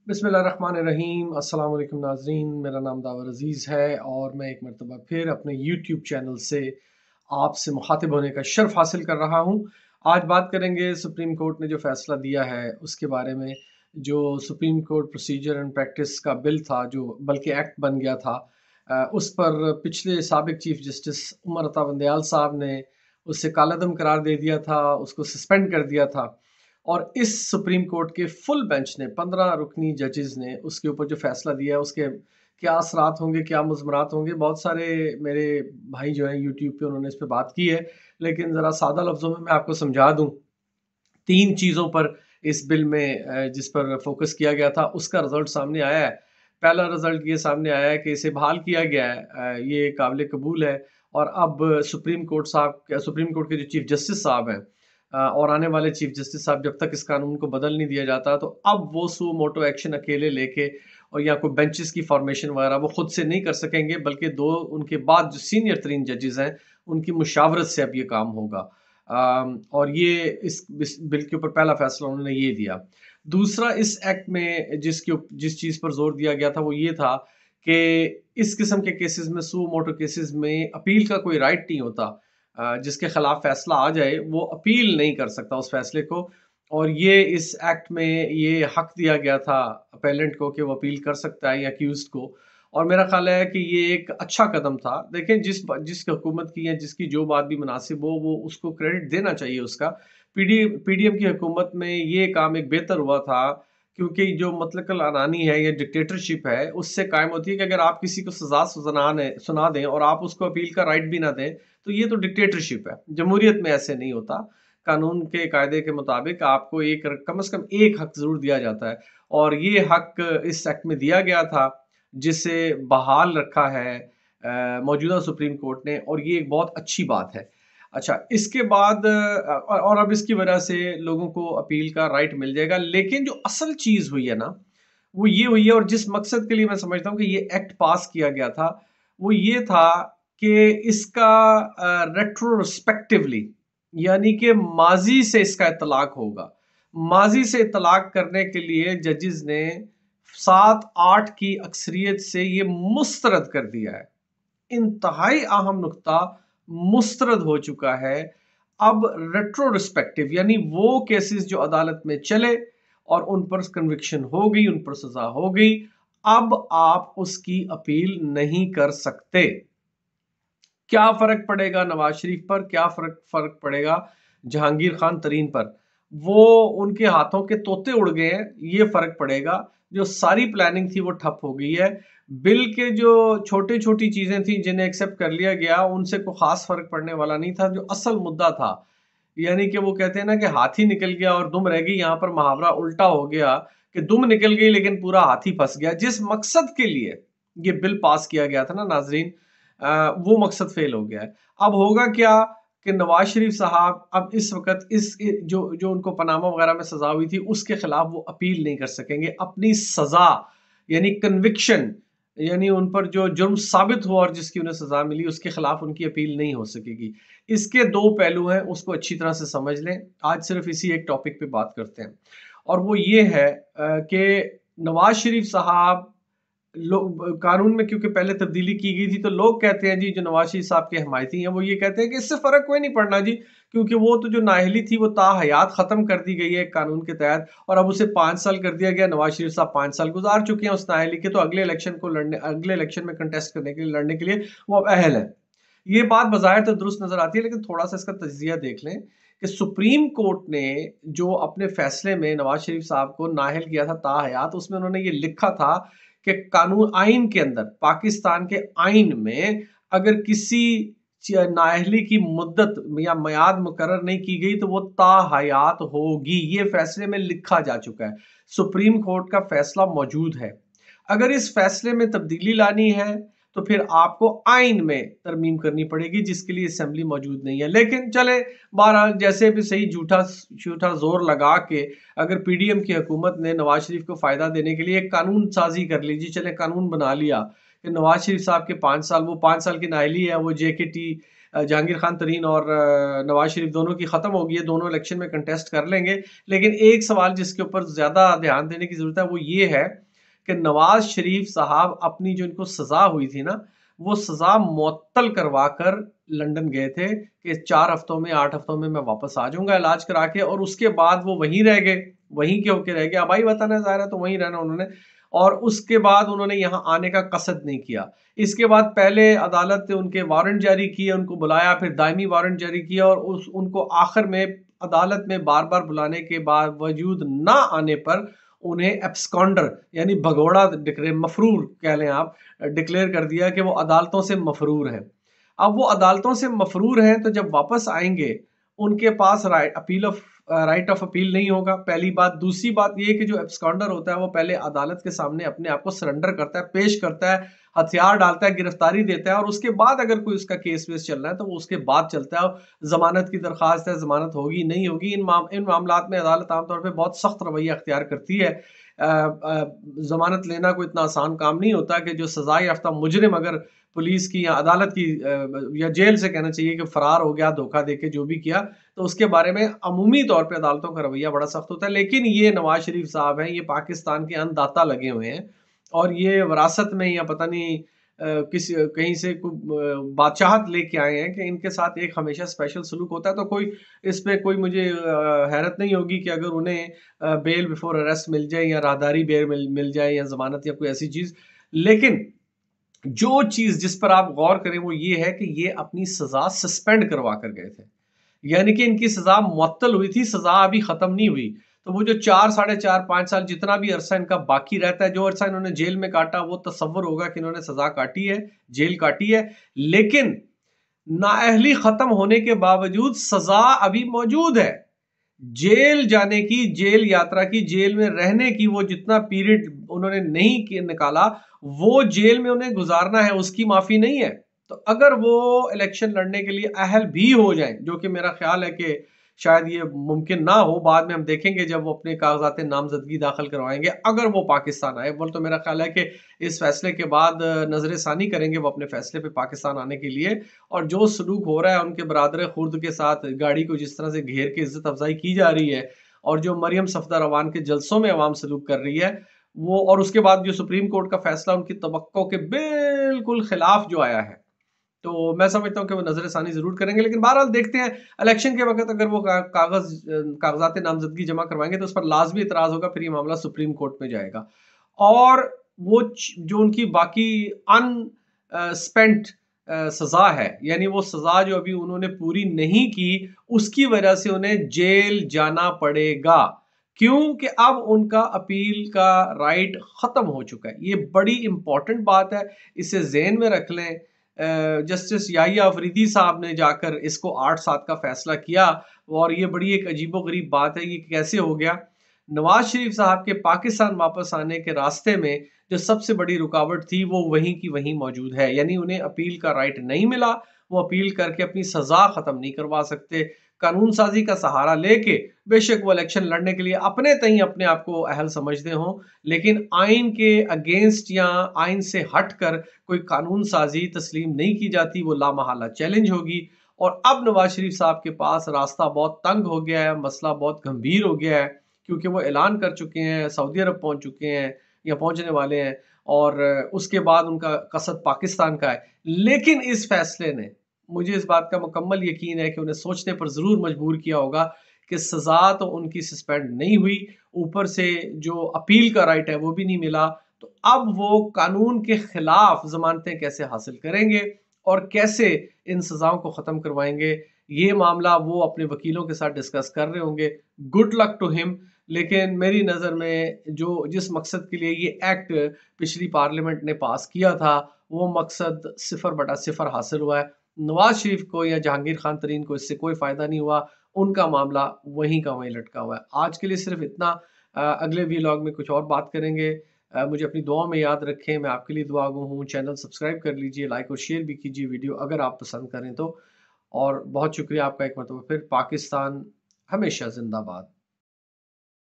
बिस्मिल्लाहिर्रहमानिर्रहीम। अस्सलाम वालेकुम नाज़रीन, मेरा नाम दावर अज़ीज़ है और मैं एक मरतबा फिर अपने यूट्यूब चैनल से आपसे मुखातिब होने का शर्फ़ हासिल कर रहा हूँ। आज बात करेंगे सुप्रीम कोर्ट ने जो फ़ैसला दिया है उसके बारे में। जो supreme court procedure and practice का बिल था, जो बल्कि एक्ट बन गया था, उस पर पिछले साबिक़ चीफ़ जस्टिस उमर अता बंदयाल साहब ने उसे कालादम करार दे दिया था, उसको सस्पेंड कर दिया था। और इस सुप्रीम कोर्ट के फुल बेंच ने 15 रुकनी जजेस ने उसके ऊपर जो फैसला दिया है उसके क्या असरात होंगे, क्या मुज़मरात होंगे। बहुत सारे मेरे भाई जो हैं यूट्यूब पे उन्होंने इस पे बात की है, लेकिन ज़रा सादा लफ्ज़ों में मैं आपको समझा दूँ। 3 चीज़ों पर इस बिल में जिस पर फ़ोकस किया गया था उसका रिज़ल्ट सामने आया है। पहला रिज़ल्ट ये सामने आया है कि इसे बहाल किया गया है, ये काबिल कबूल है। और अब सुप्रीम कोर्ट के जो चीफ़ जस्टिस साहब हैं, और आने वाले चीफ़ जस्टिस साहब, जब तक इस कानून को बदल नहीं दिया जाता, तो अब वो सुओ मोटो एक्शन अकेले लेके और या कोई बेंचेस की फॉर्मेशन वगैरह वो खुद से नहीं कर सकेंगे, बल्कि 2 उनके बाद जो सीनियर तरीन जजेस हैं, उनकी मुशावरत से अब ये काम होगा। और ये इस बिल के ऊपर पहला फैसला उन्होंने ये दिया। दूसरा, इस एक्ट में जिस चीज़ पर ज़ोर दिया गया था वो ये था कि इस किस्म के केसेस में, सुओ मोटो केसेस में अपील का कोई राइट नहीं होता। जिसके खिलाफ फैसला आ जाए वो अपील नहीं कर सकता उस फैसले को। और ये इस एक्ट में ये हक दिया गया था अपेलेंट को कि वो अपील कर सकता है या अक्यूज्ड को। और मेरा ख्याल है कि ये एक अच्छा कदम था। देखें, जिस हुकूमत की या जिसकी जो बात भी मुनासिब हो, वो उसको क्रेडिट देना चाहिए उसका। पीडीएम की हुकूमत में ये काम एक बेहतर हुआ था, क्योंकि जो मुतलक़ल अनानी है या डिक्टेटरशिप है, उससे कायम होती है कि अगर आप किसी को सज़ा सुना दें और आप उसको अपील का राइट भी ना दें, तो ये तो डिक्टेटरशिप है। जमहूरियत में ऐसे नहीं होता। कानून के कायदे के मुताबिक आपको कम से कम एक हक ज़रूर दिया जाता है, और ये हक इस एक्ट में दिया गया था, जिसे बहाल रखा है मौजूदा सुप्रीम कोर्ट ने, और ये एक बहुत अच्छी बात है। अच्छा, इसके बाद और अब इसकी वजह से लोगों को अपील का राइट मिल जाएगा। लेकिन जो असल चीज़ हुई है ना, वो ये हुई है, और जिस मकसद के लिए मैं समझता हूँ कि ये एक्ट पास किया गया था, वो ये था कि इसका रेट्रोस्पेक्टिवली, यानी कि माजी से इसका इतलाक होगा। माजी से इतलाक करने के लिए जजेस ने 7-8 की अक्सरियत से ये मुस्तरद कर दिया है। इंतहाई अहम नुकता मुस्तरद हो चुका है। अब रेट्रोस्पेक्टिव, यानी वो केसेस जो अदालत में चले और उन पर कन्विक्शन हो गई, उन पर सजा हो गई, अब आप उसकी अपील नहीं कर सकते। क्या फ़र्क पड़ेगा नवाज़ शरीफ पर? क्या फ़र्क पड़ेगा जहांगीर खान तरीन पर? वो उनके हाथों के तोते उड़ गए हैं, ये फ़र्क पड़ेगा। जो सारी प्लानिंग थी वो ठप हो गई है। बिल के जो छोटी-छोटी चीज़ें थी जिन्हें एक्सेप्ट कर लिया गया, उनसे कोई ख़ास फ़र्क पड़ने वाला नहीं था। जो असल मुद्दा था, यानी कि वो कहते हैं ना कि हाथी निकल गया और दुम रह गई, यहाँ पर मुहावरा उल्टा हो गया कि दुम निकल गई लेकिन पूरा हाथी फँस गया। जिस मकसद के लिए ये बिल पास किया गया था ना नाज़रीन, वो मकसद फेल हो गया है। अब होगा क्या कि नवाज शरीफ साहब अब इस वक्त जो जो उनको पनामा वगैरह में सजा हुई थी उसके खिलाफ वो अपील नहीं कर सकेंगे। अपनी सजा, यानी कन्विक्शन, यानी उन पर जो जुर्म साबित हुआ और जिसकी उन्हें सजा मिली, उसके खिलाफ उनकी अपील नहीं हो सकेगी। इसके दो पहलू हैं, उसको अच्छी तरह से समझ लें। आज सिर्फ इसी एक टॉपिक पे बात करते हैं, और वो ये है कि नवाज शरीफ साहब, लोग कानून में क्योंकि पहले तब्दीली की गई थी, तो लोग कहते हैं जी, जो नवाज शरीफ साहब के हमायती हैं, वो ये कहते हैं कि इससे फर्क कोई नहीं पड़ना जी, क्योंकि वो तो जो नाअहली थी वो ताहयात खत्म कर दी गई है कानून के तहत, और अब उसे 5 साल कर दिया गया। नवाज शरीफ साहब 5 साल गुजार चुके हैं उस नाअहली के, तो अगले इलेक्शन में कंटेस्ट करने के लिए, लड़ने के लिए वो अब अहल है। ये बात बज़ाहिर तो दुरुस्त नजर आती है, लेकिन थोड़ा सा इसका तज्जिया देख लें कि सुप्रीम कोर्ट ने जो अपने फैसले में नवाज शरीफ साहब को नाअहल किया था ताहयात, उसमें उन्होंने ये लिखा था कि कानून, आइन के अंदर, पाकिस्तान के आइन में अगर किसी नाअहली की मुद्दत या मियाद मुकर्रर नहीं की गई तो वो ताहयात होगी। ये फैसले में लिखा जा चुका है, सुप्रीम कोर्ट का फैसला मौजूद है। अगर इस फैसले में तब्दीली लानी है तो फिर आपको आइन में तरमीम करनी पड़ेगी, जिसके लिए असेंबली मौजूद नहीं है। लेकिन चले, बहरहाल जैसे भी सही, झूठा झूठा जोर लगा के अगर पीडीएम की हुकूमत ने नवाज शरीफ को फायदा देने के लिए एक कानून साजी कर लीजिए, चले कानून बना लिया कि नवाज शरीफ साहब के 5 साल, वो 5 साल की नाअहली है, वो जेकेटी जहांगीर खान तरीन और नवाज शरीफ दोनों की ख़त्म होगी है, दोनों इलेक्शन में कंटेस्ट कर लेंगे। लेकिन एक सवाल जिसके ऊपर ज़्यादा ध्यान देने की ज़रूरत है वो ये है कि नवाज शरीफ साहब अपनी जो इनको सज़ा हुई थी ना, वो सज़ा मुअत्तल करवा कर लंदन गए थे कि 4 हफ्तों में 8 हफ्तों में मैं वापस आ जाऊंगा इलाज करा के, और उसके बाद वो वहीं रह गए, वहीं के होके रह गए। आबाई वतन है ज़ाहिर है, तो वहीं रहना उन्होंने, और उसके बाद उन्होंने यहाँ आने का कसद नहीं किया। इसके बाद पहले अदालत ने उनके वारंट जारी किए, उनको बुलाया, फिर दायमी वारंट जारी किया, और उनको आखिर में अदालत में बार बार बुलाने के बावजूद ना आने पर उन्हें एब्सकॉन्डर यानी भगोड़ा डिक्लेयर, मफरूर कह लें आप, डिक्लेयर कर दिया कि वो अदालतों से मफरूर हैं। अब वो अदालतों से मफरूर हैं, तो जब वापस आएंगे उनके पास राइट ऑफ अपील नहीं होगा, पहली बात। दूसरी बात ये कि जो एब्सकॉन्डर होता है वो पहले अदालत के सामने अपने आप को सरेंडर करता है, पेश करता है, हथियार डालता है, गिरफ्तारी देता है, और उसके बाद अगर कोई उसका केस वेस चल रहा है तो वो उसके बाद चलता है। जमानत की दरखास्त है, जमानत होगी नहीं होगी, इन मामलात में अदालत आमतौर पर बहुत सख्त रवैया अख्तियार करती है। जमानत लेना कोई इतना आसान काम नहीं होता कि जो सजा याफ्ता मुजरिम अगर पुलिस की या अदालत की या जेल से कहना चाहिए कि फरार हो गया, धोखा देके जो भी किया, तो उसके बारे में अमूमी तौर पे अदालतों का रवैया बड़ा सख्त होता है। लेकिन ये नवाज शरीफ साहब हैं, ये पाकिस्तान के अन्नदाता लगे हुए हैं, और ये विरासत में या पता नहीं किसी कहीं से बादशाहत लेके आए हैं कि इनके साथ एक हमेशा स्पेशल सलूक होता है। तो कोई इस पे कोई मुझे हैरत नहीं होगी कि अगर उन्हें बेल बिफोर अरेस्ट मिल जाए या राहदारी बेल मिल जाए या जमानत या कोई ऐसी चीज। लेकिन जो चीज जिस पर आप गौर करें वो ये है कि ये अपनी सजा सस्पेंड करवा कर गए थे, यानी कि इनकी सजा मुअत्तल हुई थी, सजा अभी खत्म नहीं हुई। तो वो जो 4, साढ़े 4, 5 साल जितना भी अरसा इनका बाकी रहता है, जो अरसा इन्होंने जेल में काटा, वो तसव्वुर होगा कि इन्होंने सजा काटी है, जेल काटी है। लेकिन नाअहली खत्म होने के बावजूद सजा अभी मौजूद है। जेल जाने की, जेल यात्रा की, जेल में रहने की, वो जितना पीरियड उन्होंने नहीं निकाला वो जेल में उन्हें गुजारना है, उसकी माफी नहीं है। तो अगर वो इलेक्शन लड़ने के लिए अहल भी हो जाएं, जो कि मेरा ख्याल है कि शायद ये मुमकिन ना हो, बाद में हम देखेंगे जब वो अपने कागजात नामजदगी दाखिल करवाएंगे, अगर वो पाकिस्तान आए, बोल तो मेरा ख्याल है कि इस फैसले के बाद नजर सानी करेंगे वो अपने फैसले पे पाकिस्तान आने के लिए। और जो सलूक हो रहा है उनके बरादर खुर्द के साथ, गाड़ी को जिस तरह से घेर के इज्जत अफजाई की जा रही है, और जो मरियम सफदर रवान के जलसों में अवाम सलूक कर रही है वो, और उसके बाद जो सुप्रीम कोर्ट का फैसला उनकी तवक्को के बिल्कुल खिलाफ जो आया है, तो मैं समझता हूं कि वो नजर सानी जरूर करेंगे। लेकिन बहरहाल देखते हैं, इलेक्शन के वक्त अगर वो कागजात नामजदगी जमा करवाएंगे तो उस पर लाजमी इतराज होगा, फिर ये मामला सुप्रीम कोर्ट में जाएगा। और वो जो उनकी बाकी अनस्पेंट सजा है, यानी वो सजा जो अभी उन्होंने पूरी नहीं की, उसकी वजह से उन्हें जेल जाना पड़ेगा, क्योंकि अब उनका अपील का राइट खत्म हो चुका है। ये बड़ी इंपॉर्टेंट बात है, इसे ज़हन में रख लें। जस्टिस याहिया अफरीदी साहब ने जाकर इसको 8-7 का फैसला किया, और ये बड़ी एक अजीबोगरीब बात है, ये कैसे हो गया। नवाज शरीफ साहब के पाकिस्तान वापस आने के रास्ते में जो सबसे बड़ी रुकावट थी वो वहीं की वहीं मौजूद है, यानी उन्हें अपील का राइट नहीं मिला, वो अपील करके अपनी सजा खत्म नहीं करवा सकते। कानून साजी का सहारा लेके बेशक वो इलेक्शन लड़ने के लिए अपने तई अपने आप को अहल समझते हों, लेकिन आइन के अगेंस्ट या आइन से हटकर कोई कानून साजी तस्लीम नहीं की जाती, वो लामहला चैलेंज होगी। और अब नवाज शरीफ साहब के पास रास्ता बहुत तंग हो गया है, मसला बहुत गंभीर हो गया है, क्योंकि वो ऐलान कर चुके हैं, सऊदी अरब पहुंच चुके हैं या पहुंचने वाले हैं, और उसके बाद उनका कसद पाकिस्तान का है। लेकिन इस फैसले ने, मुझे इस बात का मुकम्मल यकीन है कि उन्हें सोचने पर ज़रूर मजबूर किया होगा कि सज़ा तो उनकी सस्पेंड नहीं हुई, ऊपर से जो अपील का राइट है वो भी नहीं मिला। तो अब वो कानून के खिलाफ ज़मानतें कैसे हासिल करेंगे और कैसे इन सज़ाओं को ख़त्म करवाएंगे, ये मामला वो अपने वकीलों के साथ डिस्कस कर रहे होंगे। Good luck to him. लेकिन मेरी नज़र में जो जिस मकसद के लिए ये एक्ट पिछली पार्लियामेंट ने पास किया था, वो मकसद 0/0 हासिल हुआ है। नवाज शरीफ को या जहांगीर खान तरीन को इससे कोई फ़ायदा नहीं हुआ, उनका मामला वहीं का वहीं लटका हुआ है। आज के लिए सिर्फ इतना। अगले वीलॉग में कुछ और बात करेंगे। मुझे अपनी दुआ में याद रखें, मैं आपके लिए दुआ गो हूँ। चैनल सब्सक्राइब कर लीजिए, लाइक और शेयर भी कीजिए वीडियो अगर आप पसंद करें तो। और बहुत शुक्रिया आपका एक मरतबा फिर। पाकिस्तान हमेशा जिंदाबाद।